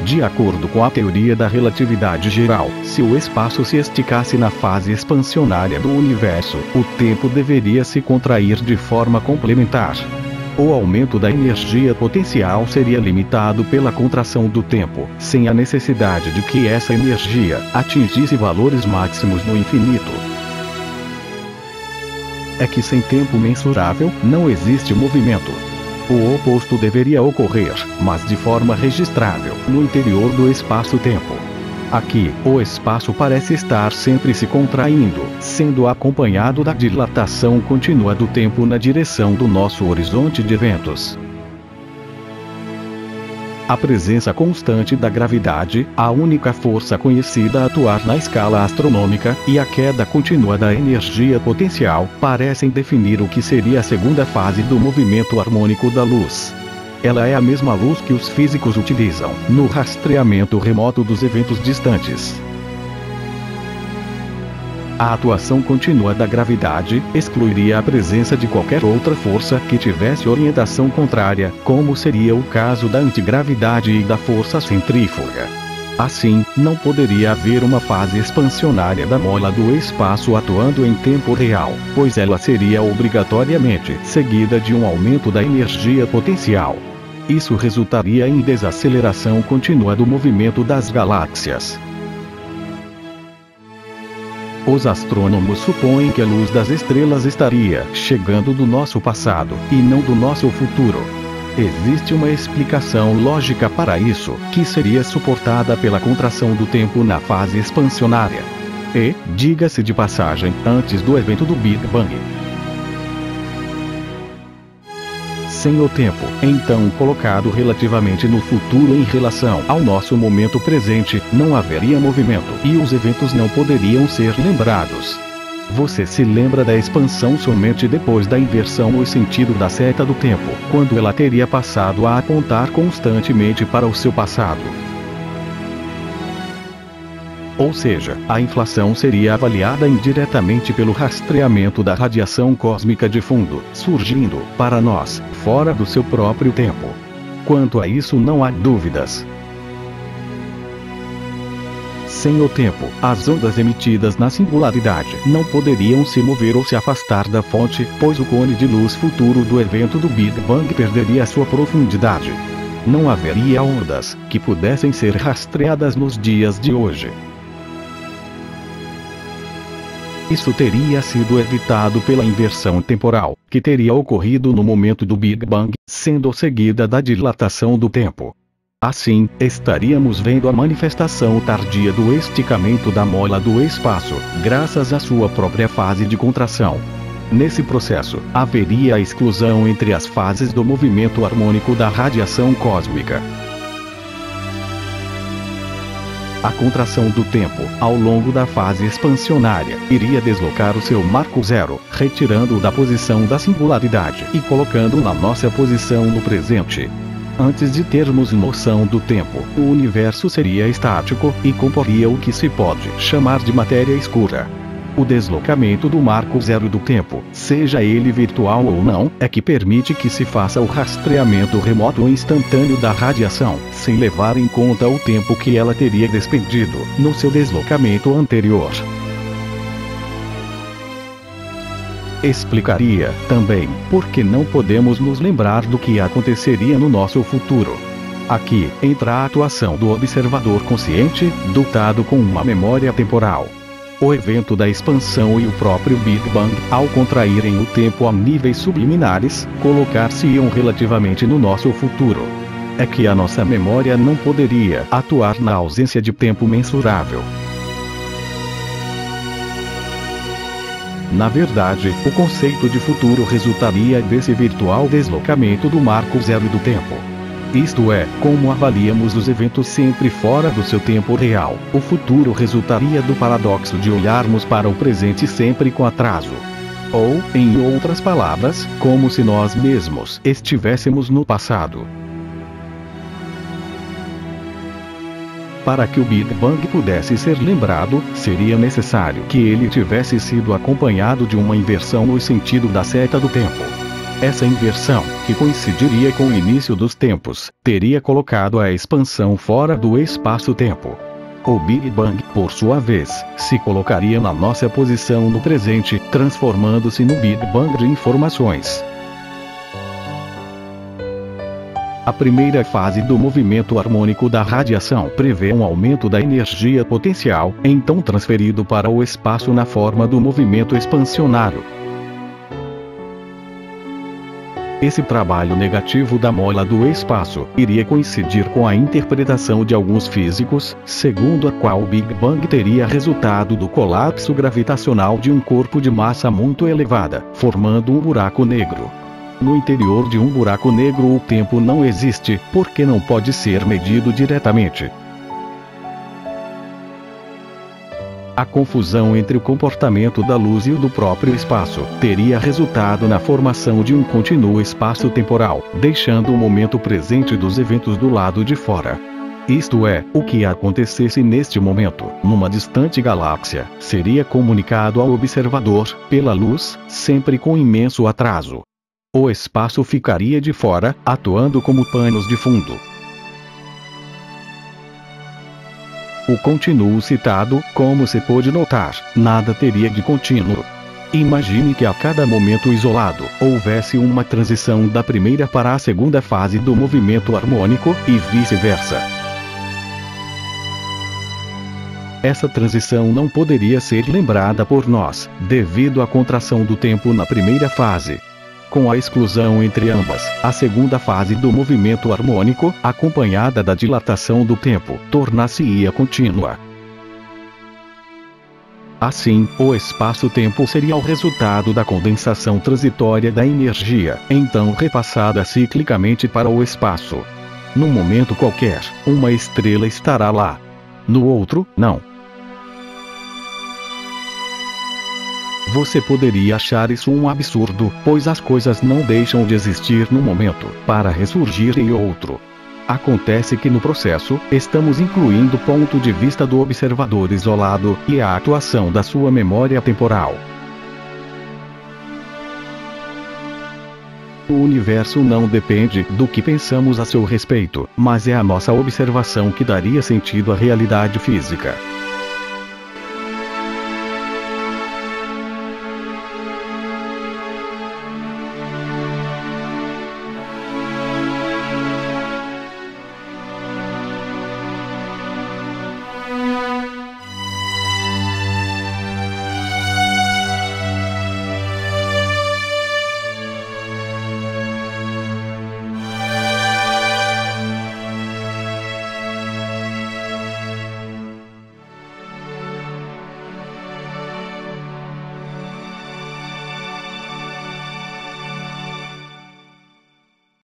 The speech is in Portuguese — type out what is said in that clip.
De acordo com a teoria da relatividade geral, se o espaço se esticasse na fase expansionária do universo, o tempo deveria se contrair de forma complementar. O aumento da energia potencial seria limitado pela contração do tempo, sem a necessidade de que essa energia atingisse valores máximos no infinito. É que sem tempo mensurável, não existe movimento. O oposto deveria ocorrer, mas de forma registrável, no interior do espaço-tempo. Aqui, o espaço parece estar sempre se contraindo, sendo acompanhado da dilatação contínua do tempo na direção do nosso horizonte de eventos. A presença constante da gravidade, a única força conhecida a atuar na escala astronômica, e a queda contínua da energia potencial, parecem definir o que seria a segunda fase do movimento harmônico da luz. Ela é a mesma luz que os físicos utilizam no rastreamento remoto dos eventos distantes. A atuação contínua da gravidade excluiria a presença de qualquer outra força que tivesse orientação contrária, como seria o caso da antigravidade e da força centrífuga. Assim, não poderia haver uma fase expansionária da mola do espaço atuando em tempo real, pois ela seria obrigatoriamente seguida de um aumento da energia potencial. Isso resultaria em desaceleração contínua do movimento das galáxias. Os astrônomos supõem que a luz das estrelas estaria chegando do nosso passado, e não do nosso futuro. Existe uma explicação lógica para isso, que seria suportada pela contração do tempo na fase expansionária. E, diga-se de passagem, antes do evento do Big Bang. Sem o tempo, então colocado relativamente no futuro em relação ao nosso momento presente, não haveria movimento, e os eventos não poderiam ser lembrados. Você se lembra da expansão somente depois da inversão no sentido da seta do tempo, quando ela teria passado a apontar constantemente para o seu passado. Ou seja, a inflação seria avaliada indiretamente pelo rastreamento da radiação cósmica de fundo, surgindo, para nós, fora do seu próprio tempo. Quanto a isso não há dúvidas. Sem o tempo, as ondas emitidas na singularidade não poderiam se mover ou se afastar da fonte, pois o cone de luz futuro do evento do Big Bang perderia sua profundidade. Não haveria ondas que pudessem ser rastreadas nos dias de hoje. Isso teria sido evitado pela inversão temporal, que teria ocorrido no momento do Big Bang, sendo seguida da dilatação do tempo. Assim, estaríamos vendo a manifestação tardia do esticamento da mola do espaço, graças à sua própria fase de contração. Nesse processo, haveria a exclusão entre as fases do movimento harmônico da radiação cósmica. A contração do tempo, ao longo da fase expansionária, iria deslocar o seu marco zero, retirando-o da posição da singularidade e colocando na nossa posição no presente. Antes de termos noção do tempo, o universo seria estático e comporia o que se pode chamar de matéria escura. O deslocamento do marco zero do tempo, seja ele virtual ou não, é que permite que se faça o rastreamento remoto ou instantâneo da radiação, sem levar em conta o tempo que ela teria despendido no seu deslocamento anterior. Explicaria, também, por que não podemos nos lembrar do que aconteceria no nosso futuro. Aqui entra a atuação do observador consciente, dotado com uma memória temporal. O evento da expansão e o próprio Big Bang, ao contraírem o tempo a níveis subliminares, colocar-se-iam relativamente no nosso futuro. É que a nossa memória não poderia atuar na ausência de tempo mensurável. Na verdade, o conceito de futuro resultaria desse virtual deslocamento do marco zero do tempo. Isto é, como avaliamos os eventos sempre fora do seu tempo real, o futuro resultaria do paradoxo de olharmos para o presente sempre com atraso. Ou, em outras palavras, como se nós mesmos estivéssemos no passado. Para que o Big Bang pudesse ser lembrado, seria necessário que ele tivesse sido acompanhado de uma inversão no sentido da seta do tempo. Essa inversão, que coincidiria com o início dos tempos, teria colocado a expansão fora do espaço-tempo. O Big Bang, por sua vez, se colocaria na nossa posição no presente, transformando-se no Big Bang de informações. A primeira fase do movimento harmônico da radiação prevê um aumento da energia potencial, então transferido para o espaço na forma do movimento expansionário. Esse trabalho negativo da mola do espaço iria coincidir com a interpretação de alguns físicos, segundo a qual o Big Bang teria resultado do colapso gravitacional de um corpo de massa muito elevada, formando um buraco negro. No interior de um buraco negro o tempo não existe, porque não pode ser medido diretamente. A confusão entre o comportamento da luz e o do próprio espaço teria resultado na formação de um contínuo espaço-temporal, deixando o momento presente dos eventos do lado de fora. Isto é, o que acontecesse neste momento, numa distante galáxia, seria comunicado ao observador, pela luz, sempre com imenso atraso. O espaço ficaria de fora, atuando como panos de fundo. O contínuo citado, como se pôde notar, nada teria de contínuo. Imagine que a cada momento isolado, houvesse uma transição da primeira para a segunda fase do movimento harmônico, e vice-versa. Essa transição não poderia ser lembrada por nós, devido à contração do tempo na primeira fase. Com a exclusão entre ambas, a segunda fase do movimento harmônico, acompanhada da dilatação do tempo, tornar-se-ia contínua. Assim, o espaço-tempo seria o resultado da condensação transitória da energia, então repassada ciclicamente para o espaço. Num momento qualquer, uma estrela estará lá. No outro, não. Você poderia achar isso um absurdo, pois as coisas não deixam de existir num momento, para ressurgir em outro. Acontece que no processo, estamos incluindo o ponto de vista do observador isolado, e a atuação da sua memória temporal. O universo não depende do que pensamos a seu respeito, mas é a nossa observação que daria sentido à realidade física.